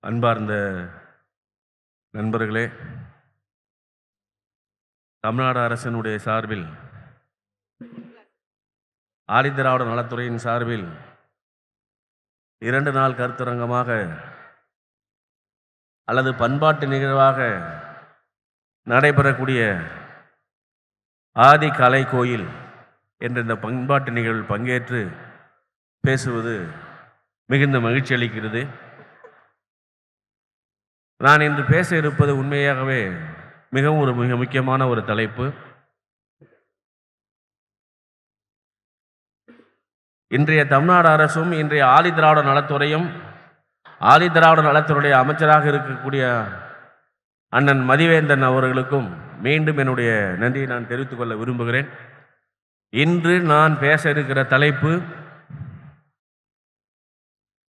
அன்பார்ந்த நண்பர்களே, தமிழ்நாடு அரசினுடைய சார்பில், ஆதிதிராவிட நலத்துறையின் சார்பில் 2 நாள் கருத்தரங்கமாக அல்லது பண்பாட்டு நிகழ்வாக நடைபெறக்கூடிய ஆதி கலை கோயில் என்ற இந்த பண்பாட்டு நிகழ்வில் பங்கேற்று பேசுவது மிகுந்த மகிழ்ச்சி அளிக்கிறது. நான் இன்று பேச இருப்பது உண்மையாகவே மிக முக்கியமான ஒரு தலைப்பு. இன்றைய தமிழ்நாடு அரசும் இன்றைய ஆதிதிராவிட நலத்துறையும் ஆதிதிராவிட நலத்துறையுடைய அமைச்சராக இருக்கக்கூடிய அண்ணன் மதிவேந்தன் அவர்களுக்கும் மீண்டும் என்னுடைய நன்றியை நான் தெரிவித்துக் கொள்ள விரும்புகிறேன். இன்று நான் பேச இருக்கிற தலைப்பு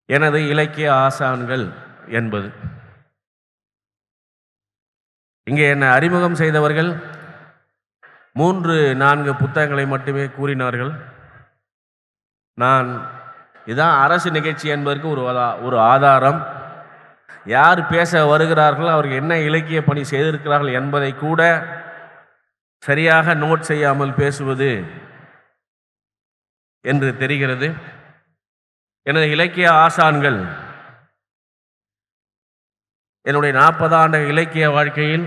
எனது இலக்கிய ஆசான்கள் என்பது. இங்கே என்னை அறிமுகம் செய்தவர்கள் 3-4 புத்தகங்களை மட்டுமே கூறினார்கள். நான் இதான் அரசு நிகழ்ச்சி என்பதற்கு ஒரு ஆதாரம். யார் பேச வருகிறார்கள், அவர்கள் என்ன இலக்கிய பணி செய்திருக்கிறார்கள் என்பதை கூட சரியாக நோட் செய்யாமல் பேசுவது என்று தெரிகிறது. எனது இலக்கிய ஆசான்கள் என்னுடைய 40 ஆண்டு இலக்கிய வாழ்க்கையில்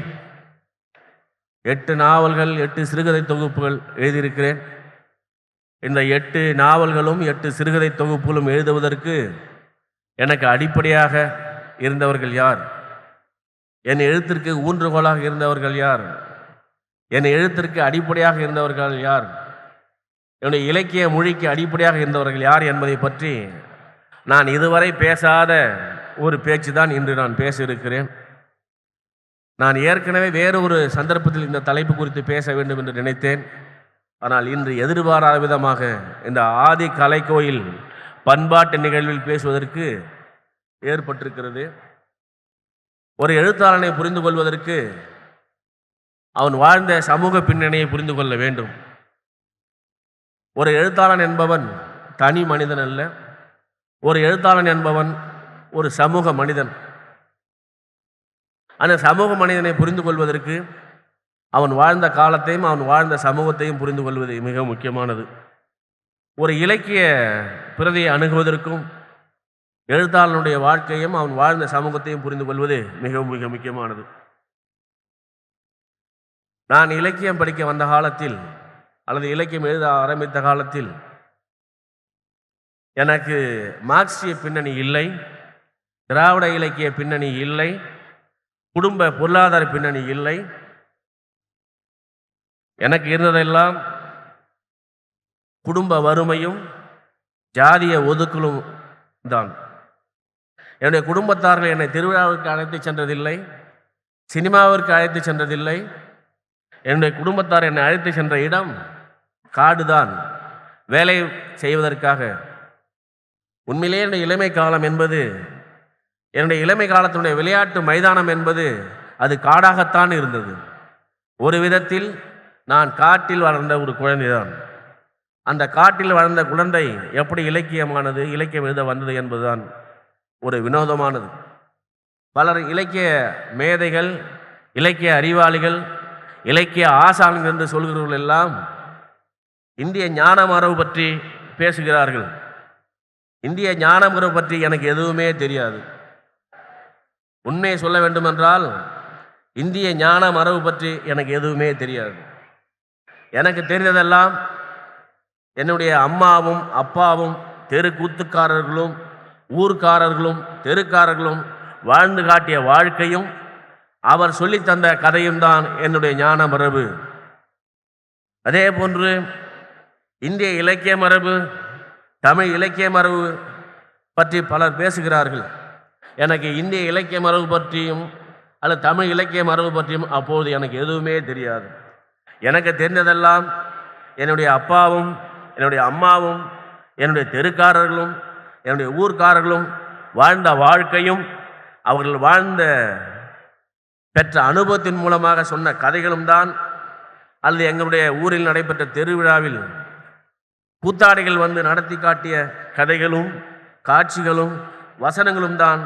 8 நாவல்கள், 8 சிறுகதை தொகுப்புகள் எழுதியிருக்கிறேன். இந்த 8 நாவல்களும் 8 சிறுகதை தொகுப்புகளும் எழுதுவதற்கு எனக்கு அடிப்படையாக இருந்தவர்கள் யார்? என் எழுத்திற்கு ஊன்றுகோலாக இருந்தவர்கள் யார்? என் எழுத்திற்கு அடிப்படையாக இருந்தவர்கள் யார்? என்னுடைய இலக்கிய மொழிக்கு அடிப்படையாக இருந்தவர்கள் யார் என்பதை பற்றி நான் இதுவரை பேசாத ஒரு பேச்சு தான் இன்று நான் பேச இருக்கிறேன். நான் ஏற்கனவே வேறு ஒரு சந்தர்ப்பத்தில் இந்த தலைப்பு குறித்து பேச வேண்டும் என்று நினைத்தேன். ஆனால் இன்று எதிர்பாராத விதமாக இந்த ஆதி கலைக்கோயில் பண்பாட்டு நிகழ்வில் பேசுவதற்கு ஏற்பட்டிருக்கிறது. ஒரு எழுத்தாளனை புரிந்து கொள்வதற்கு அவன் வாழ்ந்த சமூக பின்னணியை புரிந்து கொள்ள வேண்டும். ஒரு எழுத்தாளன் என்பவன் தனி மனிதன் அல்ல. ஒரு எழுத்தாளன் என்பவன் ஒரு சமூக மனிதன். அந்த சமூக மனிதனை புரிந்து கொள்வதற்கு அவன் வாழ்ந்த காலத்தையும் அவன் வாழ்ந்த சமூகத்தையும் புரிந்து கொள்வது மிக முக்கியமானது. ஒரு இலக்கிய பிரதியை அணுகுவதற்கும் எழுத்தாளனுடைய வாழ்க்கையும் அவன் வாழ்ந்த சமூகத்தையும் புரிந்து கொள்வது மிக முக்கியமானது. நான் இலக்கியம் படிக்க வந்த காலத்தில் அல்லது இலக்கியம் எழுத ஆரம்பித்த காலத்தில் எனக்கு மார்க்சிய பின்னணி இல்லை, திராவிட இலக்கிய பின்னணி இல்லை, குடும்ப பொருளாதார பின்னணி இல்லை. எனக்கு இருந்ததெல்லாம் குடும்ப வறுமையும் ஜாதிய ஒதுக்கலும் தான். என்னுடைய குடும்பத்தார்கள் என்னை திருவிழாவிற்கு அழைத்து சென்றதில்லை, சினிமாவிற்கு அழைத்து சென்றதில்லை. என்னுடைய குடும்பத்தார் என்னை அழைத்து சென்ற இடம் காடுதான், வேலை செய்வதற்காக. உண்மையிலேயே என்னுடைய இளமை காலம் என்பது, என்னுடைய இளமை காலத்தினுடைய விளையாட்டு மைதானம் என்பது அது காடாகத்தான் இருந்தது. ஒரு விதத்தில் நான் காட்டில் வளர்ந்த ஒரு குழந்தைதான். அந்த காட்டில் வளர்ந்த குழந்தை எப்படி இலக்கியமானது, இலக்கியம் எழுத வந்தது என்பதுதான் ஒரு வினோதமானது. பலர் இலக்கிய மேதைகள், இலக்கிய அறிவாளிகள், இலக்கிய ஆசான்கள் என்று சொல்கிறவர்கள் எல்லாம் இந்திய ஞான மரபு பற்றி பேசுகிறார்கள். இந்திய ஞான மரபு பற்றி எனக்கு எதுவுமே தெரியாது. உண்மையை சொல்ல வேண்டுமென்றால் இந்திய ஞான மரபு பற்றி எனக்கு எதுவுமே தெரியாது. எனக்கு தெரிந்ததெல்லாம் என்னுடைய அம்மாவும் அப்பாவும் தெருக்கூத்துக்காரர்களும் ஊர்க்காரர்களும் தெருக்காரர்களும் வாழ்ந்து காட்டிய வாழ்க்கையும் அவர் சொல்லித்தந்த கதையும் தான் என்னுடைய ஞான மரபு. அதே போன்று இந்திய இலக்கிய மரபு, தமிழ் இலக்கிய மரபு பற்றி பலர் பேசுகிறார்கள். எனக்கு இந்திய இலக்கிய மரபு பற்றியும் அல்லது தமிழ் இலக்கிய மரபு பற்றியும் அப்போது எனக்கு எதுவுமே தெரியாது. எனக்கு தெரிந்ததெல்லாம் என்னுடைய அப்பாவும் என்னுடைய அம்மாவும் என்னுடைய தெருக்காரர்களும் என்னுடைய ஊர்க்காரர்களும் வாழ்ந்த வாழ்க்கையும் அவர்கள் வாழ்ந்த பெற்ற அனுபவத்தின் மூலமாக சொன்ன கதைகளும் தான், அல்லது எங்களுடைய ஊரில் நடைபெற்ற திருவிழாவில் கூத்தாடிகள் வந்து நடத்தி காட்டிய கதைகளும் காட்சிகளும் வசனங்களும் தான்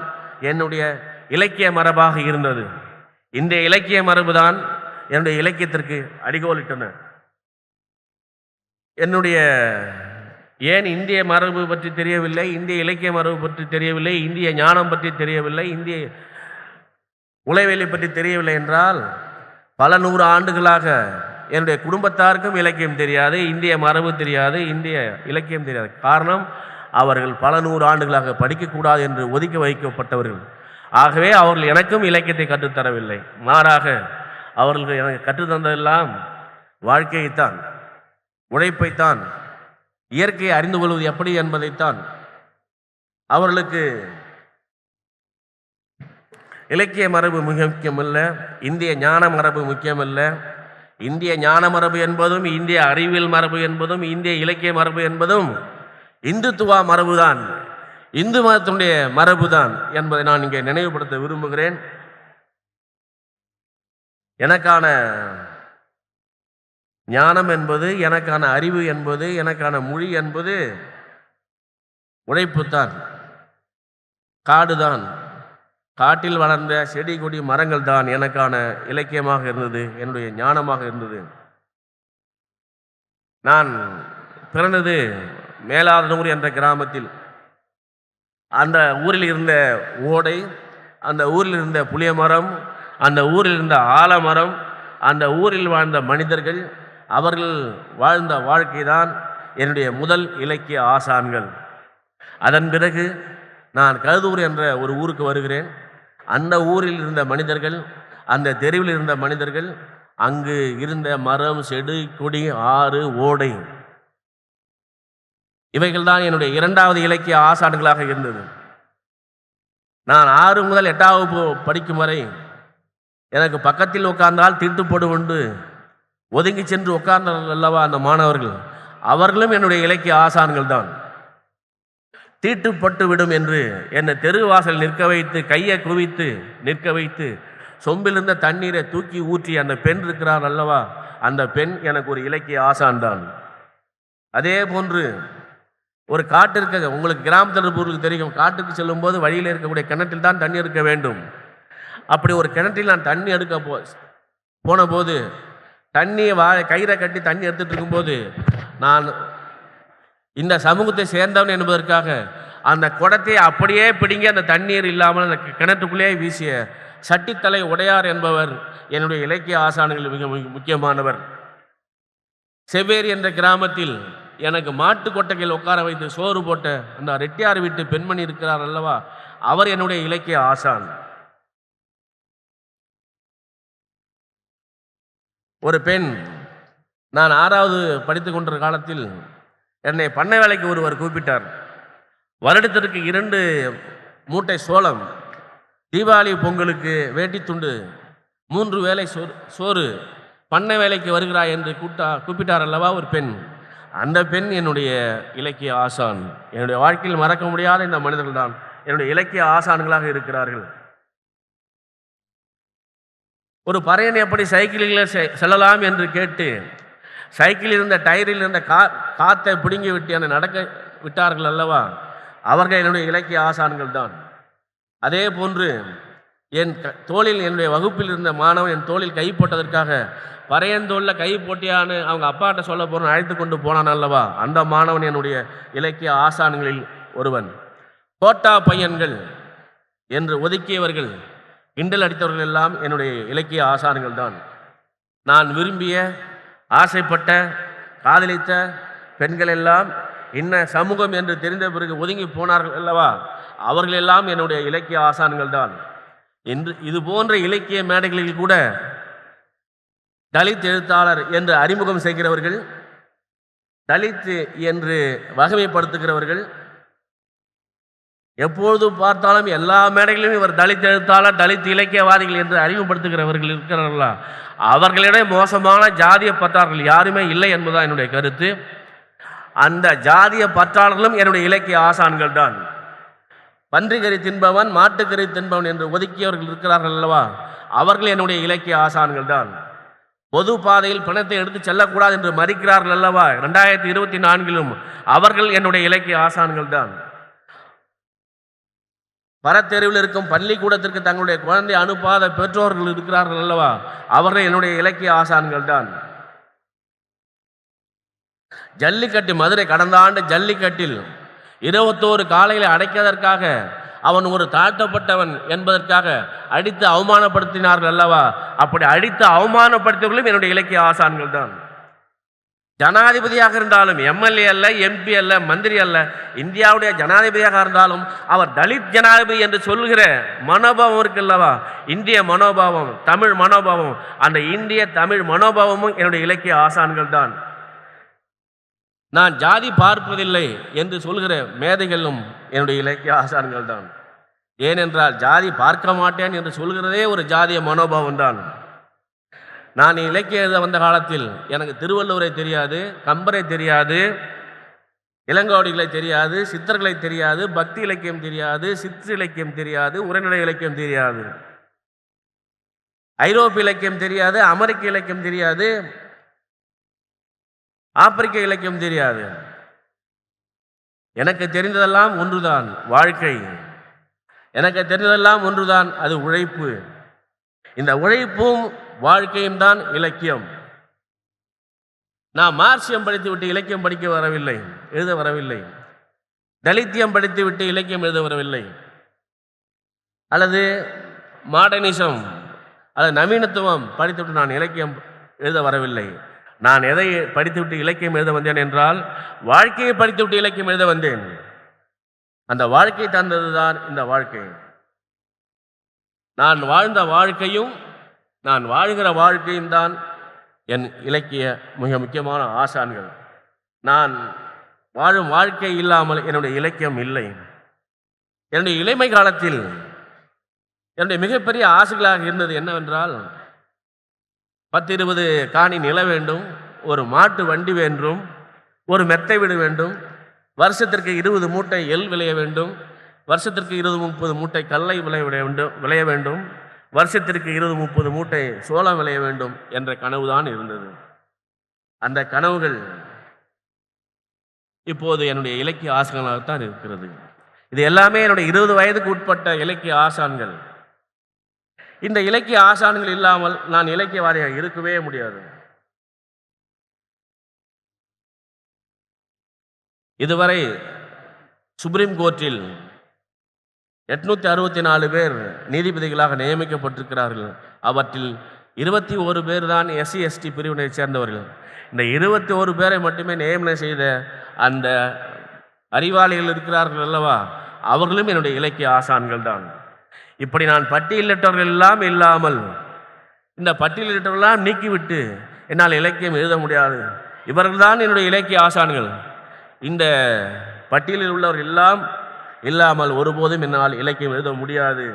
என்னுடைய இலக்கிய மரபாக இருந்தது. இந்த இலக்கிய மரபுதான் என்னுடைய இலக்கியத்திற்கு அடிகோலிட்டன. என்னுடைய ஏன் இந்திய மரபு பற்றி தெரியவில்லை, இந்திய இலக்கிய மரபு பற்றி தெரியவில்லை, இந்திய ஞானம் பற்றி தெரியவில்லை, இந்திய உளவியலை பற்றி தெரியவில்லை என்றால், பல 100 ஆண்டுகளாக என்னுடைய குடும்பத்தாருக்கும் இலக்கியம் தெரியாது, இந்திய மரபு தெரியாது, இந்திய இலக்கியம் தெரியாது. காரணம், அவர்கள் பல 100 ஆண்டுகளாக படிக்கக்கூடாது என்று ஒதுக்கி வைக்கப்பட்டவர்கள். ஆகவே அவர்கள் எனக்கும் இலக்கியத்தை கற்றுத்தரவில்லை. மாறாக அவர்கள் எனக்கு கற்றுத்தந்ததெல்லாம் வாழ்க்கையைத்தான், உழைப்பைத்தான், இயற்கையை அறிந்து கொள்வது எப்படி என்பதைத்தான். அவர்களுக்கு இலக்கிய மரபு மிக முக்கியமல்ல, இந்திய ஞான மரபு முக்கியமல்ல. இந்திய ஞான மரபு என்பதும், இந்திய அறிவியல் மரபு என்பதும், இந்திய இலக்கிய மரபு என்பதும் இந்துத்துவா மரபுதான், இந்து மதத்தினுடைய மரபுதான் என்பதை நான் இங்கே நினைவுபடுத்த விரும்புகிறேன். எனக்கான ஞானம் என்பது, எனக்கான அறிவு என்பது, எனக்கான மொழி என்பது உழைப்புத்தான், காடுதான், காட்டில் வளர்ந்த செடி கொடி மரங்கள் தான் எனக்கான இலக்கியமாக இருந்தது, என்னுடைய ஞானமாக இருந்தது. நான் பிறந்தது மேலாதனூர் என்ற கிராமத்தில். அந்த ஊரில் இருந்த ஓடை, அந்த ஊரில் இருந்த புளிய மரம், அந்த ஊரில் இருந்த ஆலமரம், அந்த ஊரில் வாழ்ந்த மனிதர்கள், அவர்கள் வாழ்ந்த வாழ்க்கை தான் என்னுடைய முதல் இலக்கிய ஆசான்கள். அதன் பிறகு நான் கழுதூர் என்ற ஒரு ஊருக்கு வருகிறேன். அந்த ஊரில் இருந்த மனிதர்கள், அந்த தெருவில் இருந்த மனிதர்கள், அங்கு இருந்த மரம், செடி கொடி, ஆறு, ஓடை, இவைகள் தான் என்னுடைய 2வது இலக்கிய ஆசான்களாக இருந்தது. நான் 6 முதல் 8ஆம் வகுப்பு படிக்கும் வரை எனக்கு பக்கத்தில் உட்கார்ந்தால் தீட்டுப்படு கொண்டு ஒதுங்கி சென்று உட்கார்ந்தார்கள் அல்லவா அந்த மாணவர்கள், அவர்களும் என்னுடைய இலக்கிய ஆசான்கள் தான். தீட்டுப்பட்டு விடும் என்று என்னை தெருவாசல் நிற்க வைத்து, கையை குவித்து நிற்க வைத்து, சொம்பிலிருந்த தண்ணீரை தூக்கி ஊற்றி அந்த பெண் இருக்கிறார் அல்லவா, அந்த பெண் எனக்கு ஒரு இலக்கிய ஆசான் தான். அதே போன்று ஒரு காட்டிற்கு, உங்களுக்கு கிராமத்தில் ஊருக்கு தெரியும், காட்டுக்கு செல்லும் போது வழியில் இருக்கக்கூடிய கிணற்றில் தான் தண்ணி எடுக்க வேண்டும். அப்படி ஒரு கிணற்றில் நான் தண்ணி எடுக்க போன போது, தண்ணியை கயிறை கட்டி தண்ணி எடுத்துட்டு இருக்கும்போது, நான் இந்த சமூகத்தை சேர்ந்தவன் என்பதற்காக அந்த குடத்தை அப்படியே பிடுங்கி அந்த தண்ணீர் இல்லாமல் அந்த கிணற்றுக்குள்ளே வீசிய சட்டித்தலை உடையார் என்பவர் என்னுடைய இலக்கிய ஆசான்கள் மிக முக்கியமானவர். செவ்வேரி என்ற கிராமத்தில் எனக்கு மாட்டு கொட்டைகள் உட்கார வைத்து சோறு போட்ட அந்த ரெட்டியார் வீட்டு பெண்மணி இருக்கிறார் அல்லவா, அவர் என்னுடைய இலக்கிய ஆசான். ஒரு பெண், நான் 6வது படித்து கொண்ட காலத்தில் என்னை பண்ணை வேலைக்கு ஒருவர் கூப்பிட்டார். வருடத்திற்கு 2 மூட்டை சோளம், தீபாவளி பொங்கலுக்கு வேட்டி துண்டு, 3 வேளை சோறு, பண்ணை வேலைக்கு வருகிறாய் என்று கூப்பிட்டார் அல்லவா ஒரு பெண். அந்த பெண் என்னுடைய இலக்கிய ஆசான். என்னுடைய வாழ்க்கையில் மறக்க முடியாத இந்த மனிதர்கள் தான் என்னுடைய இலக்கிய ஆசான்களாக இருக்கிறார்கள். ஒரு பறையன் எப்படி சைக்கிளில் செல்லலாம் என்று கேட்டு, சைக்கிளில் இருந்த டயரில் இருந்த காற்றை பிடுங்கி விட்டு என்னை நடக்க விட்டார்கள் அல்லவா, அவர்கள் என்னுடைய இலக்கிய ஆசான்கள் தான். அதே போன்று என் தோளில், என்னுடைய வகுப்பில் இருந்த மாணவன் என் தோளில் கை போட்டதற்காக பறையந்தோளில் கை போட்டியான்னு அவங்க அப்பாட்ட சொல்ல போகிறேன்னு அழைத்து கொண்டு போனான் அல்லவா, அந்த மாணவன் என்னுடைய இலக்கிய ஆசான்களில் ஒருவன். கோட்டா பையன்கள் என்று ஒதுக்கியவர்கள், கிண்டல் அடித்தவர்கள் எல்லாம் என்னுடைய இலக்கிய ஆசான்கள் தான். நான் விரும்பிய, ஆசைப்பட்ட, காதலித்த பெண்கள் எல்லாம் என்ன சமூகம் என்று தெரிந்த பிறகு ஒதுங்கி போனார்கள் அல்லவா, அவர்கள் எல்லாம் என்னுடைய இலக்கிய ஆசான்கள் தான். என்று இது போன்ற இலக்கிய மேடைகளில் கூட தலித் எழுத்தாளர் என்று அறிமுகம் செய்கிறவர்கள், தலித் என்று வகைமைப்படுத்துகிறவர்கள், எப்பொழுது பார்த்தாலும் எல்லா மேடைகளிலும் இவர் தலித் எழுத்தாளர், தலித் இலக்கியவாதிகள் என்று அறிமுகப்படுத்துகிறவர்கள் இருக்கிறார்களா, அவர்களிடம் மோசமான ஜாதிய பற்றாளர்கள் யாருமே இல்லை என்பதுதான் என்னுடைய கருத்து. அந்த ஜாதிய பற்றாளர்களும் என்னுடைய இலக்கிய ஆசான்கள் தான். பன்றிக்கறி தின்பவன், மாட்டுக்கறி தின்பவன் என்று ஒதுக்கியவர்கள் இருக்கிறார்கள் அல்லவா, அவர்கள் என்னுடைய இலக்கிய ஆசான்கள் தான். பொது பாதையில் பணத்தை எடுத்து செல்லக்கூடாது என்று மறிக்கிறார்கள் அல்லவா 2024 அவர்கள் என்னுடைய இலக்கிய ஆசான்கள் தான். பரத்தெருவில் இருக்கும் பள்ளிக்கூடத்திற்கு தங்களுடைய குழந்தை அனுப்பாத பெற்றோர்கள் இருக்கிறார்கள் அல்லவா, அவர்கள் என்னுடைய இலக்கிய ஆசான்கள் தான். ஜல்லிக்கட்டு மதுரை கடந்த ஆண்டு ஜல்லிக்கட்டில் 21 காளைகளை அடைக்கதற்காக அவன் ஒரு தாழ்த்தப்பட்டவன் என்பதற்காக அடித்து அவமானப்படுத்தினார்கள் அல்லவா, அப்படி அடித்து அவமானப்படுத்தியவர்களும் என்னுடைய இலக்கிய ஆசான்கள் தான். ஜனாதிபதியாக இருந்தாலும் எம்எல்ஏ அல்ல, எம்பி அல்ல, மந்திரி அல்ல, இந்தியாவுடைய ஜனாதிபதியாக இருந்தாலும் அவர் தலித் ஜனாதிபதி என்று சொல்கிற மனோபாவம் இருக்கு அல்லவா, இந்திய மனோபாவம், தமிழ் மனோபாவம், அந்த இந்திய தமிழ் மனோபாவமும் என்னுடைய இலக்கிய ஆசான்கள் தான். நான் ஜாதி பார்ப்பதில்லை என்று சொல்கிற மேதைகளும் என்னுடைய இலக்கிய ஆசான்கள் தான். ஏனென்றால் ஜாதி பார்க்க மாட்டேன் என்று சொல்கிறதே ஒரு ஜாதிய மனோபாவம் தான். நான் இலக்கிய எழுத வந்த காலத்தில் எனக்கு திருவள்ளுவரை தெரியாது, கம்பரை தெரியாது, இளங்கோடிகளை தெரியாது, சித்தர்களை தெரியாது, பக்தி இலக்கியம் தெரியாது, சிற்று இலக்கியம் தெரியாது, உரைநடை இலக்கியம் தெரியாது, ஐரோப்பிய இலக்கியம் தெரியாது, அமெரிக்க இலக்கியம் தெரியாது, ஆப்பிரிக்க இலக்கியம் தெரியாது. எனக்கு தெரிந்ததெல்லாம் ஒன்றுதான், வாழ்க்கை. எனக்கு தெரிந்ததெல்லாம் ஒன்றுதான், அது உழைப்பு. இந்த உழைப்பும் வாழ்க்கையும் தான் இலக்கியம். நான் மார்க்சியம் படித்துவிட்டு இலக்கியம் படிக்க வரவில்லை, எழுத வரவில்லை. தலித்தியம் படித்துவிட்டு இலக்கியம் எழுத வரவில்லை, அல்லது மாடர்னிசம் அல்லது நவீனத்துவம் படித்துவிட்டு நான் இலக்கியம் எழுத வரவில்லை. நான் எதை படித்துவிட்டு இலக்கியம் எழுத வந்தேன் என்றால், வாழ்க்கையை படித்துவிட்டு இலக்கியம் எழுத வந்தேன். அந்த வாழ்க்கை தந்ததுதான் இந்த வாழ்க்கை. நான் வாழ்ந்த வாழ்க்கையும் நான் வாழ்கிற வாழ்க்கையும் தான் என் இலக்கிய மிக முக்கியமான ஆசான்கள். நான் வாழும் வாழ்க்கை இல்லாமல் என்னுடைய இலக்கியம் இல்லை. என்னுடைய இளமை காலத்தில் என்னுடைய மிகப்பெரிய ஆசைகளாக இருந்தது என்னவென்றால், 10-20 காணி நில வேண்டும், ஒரு மாட்டு வண்டி வேண்டும், ஒரு மெத்தை வீடு வேண்டும், வருஷத்திற்கு 20 மூட்டை எள் விளைய வேண்டும், வருஷத்திற்கு 20-30 மூட்டை கடலை விளைய வேண்டும், வருஷத்திற்கு 20-30 மூட்டை சோளம் விளைய வேண்டும் என்ற கனவுதான் இருந்தது. அந்த கனவுகள் இப்போது என்னுடைய இலக்கிய ஆசான்களாகத்தான் இருக்கிறது. இது எல்லாமே என்னுடைய 20 வயதுக்கு உட்பட்ட இலக்கிய ஆசான்கள். இந்த இலக்கிய ஆசான்கள் இல்லாமல் நான் இலக்கியவாதியாக இருக்கவே முடியாது. இதுவரை சுப்ரீம் கோர்ட்டில் 864 பேர் நீதிபதிகளாக நியமிக்கப்பட்டிருக்கிறார்கள். அவற்றில் 21 பேர் தான் SC ST பிரிவினை சேர்ந்தவர்கள். இந்த 21 பேரை மட்டுமே நியமனம் செய்த அந்த அறிவாளிகள் இருக்கிறார்கள் அல்லவா, அவர்களும் என்னுடைய இலக்கிய ஆசான்கள் தான். இப்படி நான் பட்டியலிட்டவர்கள் எல்லாம் இல்லாமல் இந்த பட்டியலிட்டவர்களெல்லாம் நீக்கிவிட்டு என்னால் இலக்கியம் எழுத முடியாது. இவர்கள்தான் என்னுடைய இலக்கிய ஆசான்கள். இந்த பட்டியலில் உள்ளவர் எல்லாம் இல்லாமல் ஒருபோதும் என்னால் இலக்கியம் எழுத முடியாது.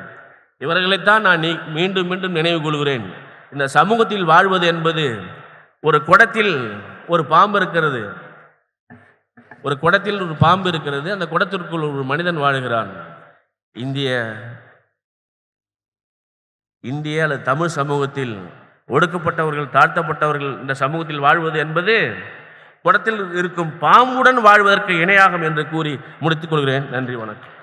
இவர்களைத்தான் நான் மீண்டும் மீண்டும் நினைவு கொள்கிறேன். இந்த சமூகத்தில் வாழ்வது என்பது, ஒரு குடத்தில் ஒரு பாம்பு இருக்கிறது, ஒரு குடத்தில் ஒரு பாம்பு இருக்கிறது, அந்த குடத்திற்குள் ஒரு மனிதன் வாழ்கிறான். இந்திய அல்லது தமிழ் சமூகத்தில் ஒடுக்கப்பட்டவர்கள், தாழ்த்தப்பட்டவர்கள் இந்த சமூகத்தில் வாழ்வது என்பது குடத்தில் இருக்கும் பாம்புடன் வாழ்வதற்கு இணையாகும் என்று கூறி முடித்துக் கொள்கிறேன். நன்றி, வணக்கம்.